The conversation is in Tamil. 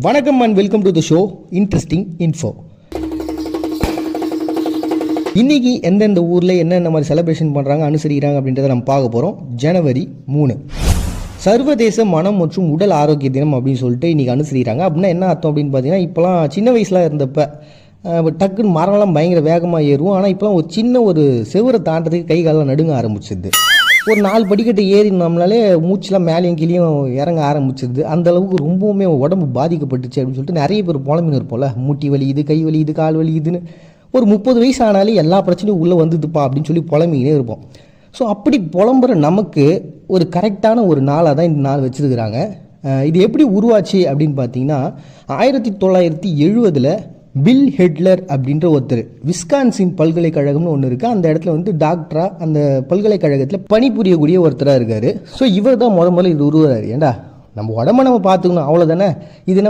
வணக்கம் and welcome to the show interesting info. இன்னைக்கு எந்தெந்த ஊரில் என்னென்ன மாதிரி செலிப்ரேஷன் பண்ணுறாங்க அனுசரிக்கிறாங்க அப்படின்றத நம்ம பார்க்க போகிறோம். ஜனவரி 3 சர்வதேச மனம் மற்றும் உடல் ஆரோக்கிய தினம் அப்படின்னு சொல்லிட்டு இன்றைக்கி அனுசரிக்கிறாங்க. அப்படின்னா என்ன அர்த்தம் அப்படின்னு பார்த்தீங்கன்னா, இப்போலாம் சின்ன வயசில் இருந்தப்போ டக்குன்னு மரம்லாம் பயங்கர வேகமாக ஏறும். ஆனால் இப்போலாம் ஒரு சின்ன ஒரு செவரை தாண்டதுக்கு கை காலெலாம் நடுங்க ஆரம்பிச்சிது. ஒரு 4 படிக்கட்டு ஏறினோம்னாலே மூச்செலாம் மேலேயும் கீழேயும் இறங்க ஆரம்பிச்சிருது. அந்தளவுக்கு ரொம்பவுமே உடம்பு பாதிக்கப்பட்டுச்சு அப்படின்னு சொல்லிட்டு நிறைய பேர் புலம்பின்னு இருப்போம்ல. மூட்டி வலிக்குது, கை வலிக்குது, கால் வலிக்குதுன்னு. ஒரு 30 வயசு ஆனாலே எல்லா பிரச்சனையும் உள்ளே வந்துதுப்பா அப்படின்னு சொல்லி புலம்பிக்கினே இருப்போம். ஸோ அப்படி புலம்புற நமக்கு ஒரு கரெக்டான ஒரு நாளாக தான் இந்த நாள் வச்சுருக்கிறாங்க. இது எப்படி உருவாச்சு அப்படின்னு பார்த்தீங்கன்னா, 1970 பில் ஹெட்லர் அப்படின்ற ஒருத்தர் விஸ்கான்சின் பல்கலைக்கழகம்னு ஒன்று இருக்குது. அந்த இடத்துல வந்து டாக்டராக அந்த பல்கலைக்கழகத்தில் பணிபுரியக்கூடிய ஒருத்தராக இருக்கார். ஸோ இவர் தான் முதல்ல இது உருவாரு. ஏண்டா நம்ம உடம்ப நம்ம பார்த்துக்கணும், அவ்வளோதானே. இதுனா